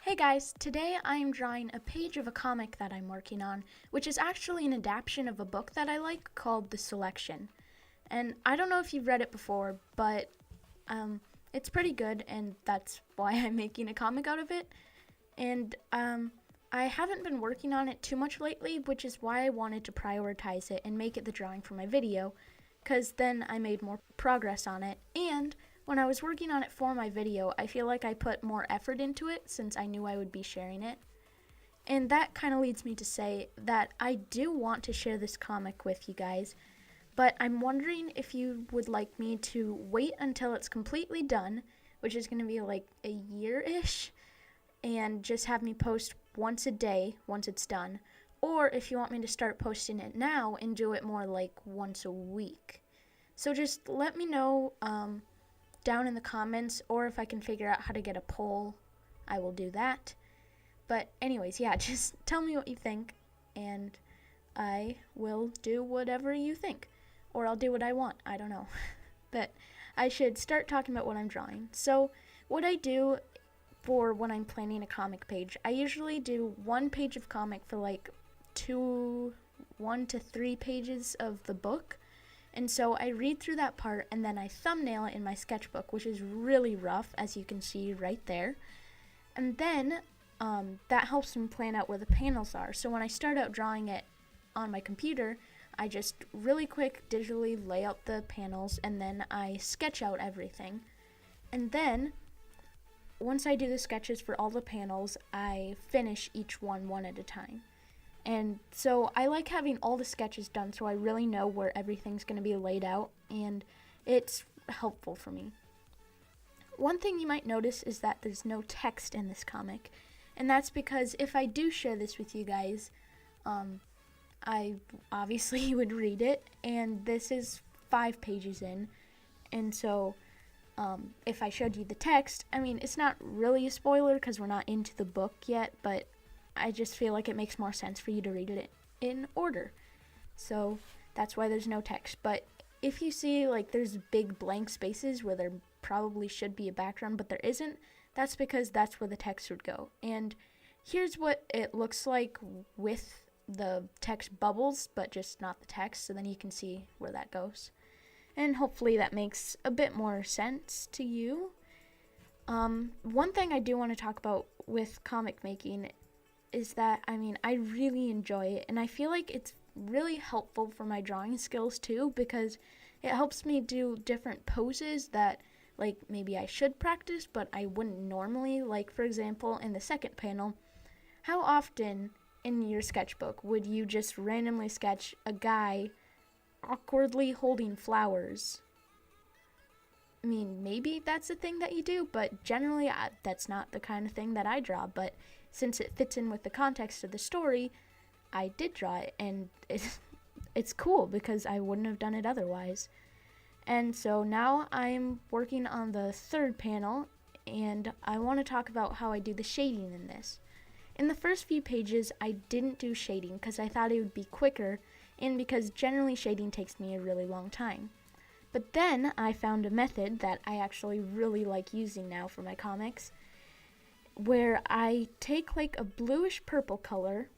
Hey guys, today I am drawing a page of a comic that I'm working on, which is actually an adaptation of a book that I like called The Selection. And I don't know if you've read it before, but it's pretty good, and that's why I'm making a comic out of it. And I haven't been working on it too much lately, which is why I wanted to prioritize it and make it the drawing for my video, because then I made more progress on it. And when I was working on it for my video, I feel like I put more effort into it since I knew I would be sharing it. And that kind of leads me to say that I do want to share this comic with you guys, but I'm wondering if you would like me to wait until it's completely done, which is going to be like a year-ish, and just have me post once a day once it's done, or if you want me to start posting it now and do it more like once a week. So just let me know down in the comments, or if I can figure out how to get a poll, I will do that. But anyways, yeah, just tell me what you think, and I will do whatever you think. Or I'll do what I want, I don't know. But I should start talking about what I'm drawing. So what I do for when I'm planning a comic page, I usually do one page of comic for like 1 to 3 pages of the book. And so I read through that part and then I thumbnail it in my sketchbook, which is really rough, as you can see right there. And then that helps me plan out where the panels are. So when I start out drawing it on my computer, I just really quick digitally lay out the panels and then I sketch out everything. And then once I do the sketches for all the panels, I finish each one at a time. And so I like having all the sketches done so I really know where everything's going to be laid out, and it's helpful for me. One thing you might notice is that there's no text in this comic, and that's because if I do share this with you guys, I obviously would read it, and this is 5 pages in, and so if I showed you the text, I mean, it's not really a spoiler because we're not into the book yet, but I just feel like it makes more sense for you to read it in order. So that's why there's no text. But if you see like there's big blank spaces where there probably should be a background but there isn't, that's because that's where the text would go. And here's what it looks like with the text bubbles, but just not the text, so then you can see where that goes. And hopefully that makes a bit more sense to you. One thing I do want to talk about with comic making is that, I mean, I really enjoy it, and I feel like it's really helpful for my drawing skills too, because it helps me do different poses that, like, maybe I should practice, but I wouldn't normally. Like, for example, in the second panel, how often in your sketchbook would you just randomly sketch a guy awkwardly holding flowers? I mean, maybe that's a thing that you do, but generally that's not the kind of thing that I draw. But since it fits in with the context of the story, I did draw it, and it's cool because I wouldn't have done it otherwise. And so now I'm working on the third panel, and I want to talk about how I do the shading in this. In the first few pages, I didn't do shading because I thought it would be quicker, and because generally shading takes me a really long time. But then I found a method that I actually really like using now for my comics, where I take like a bluish purple color,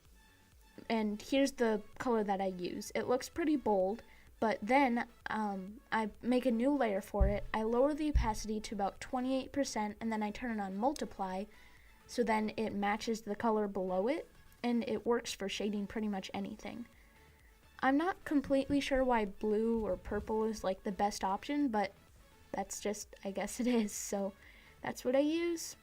and here's the color that I use. It looks pretty bold, but then I make a new layer for it. I lower the opacity to about 28%, and then I turn it on multiply, so then it matches the color below it, and it works for shading pretty much anything. I'm not completely sure why blue or purple is like the best option, but that's just, I guess it is, so that's what I use.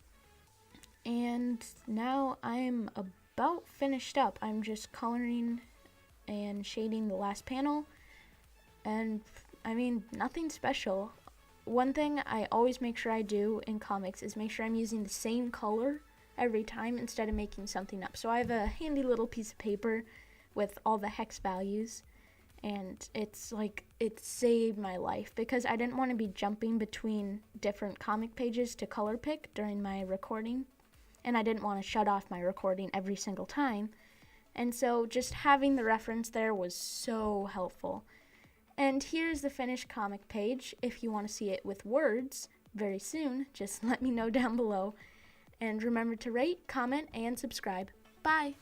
And now I'm about finished up. I'm just coloring and shading the last panel, and I mean, nothing special. One thing I always make sure I do in comics is make sure I'm using the same color every time instead of making something up. So I have a handy little piece of paper with all the hex values, and it's like, it saved my life because I didn't want to be jumping between different comic pages to color pick during my recording, and I didn't want to shut off my recording every single time, and so just having the reference there was so helpful. And here's the finished comic page. If you want to see it with words very soon, just let me know down below. And remember to rate, comment, and subscribe. Bye!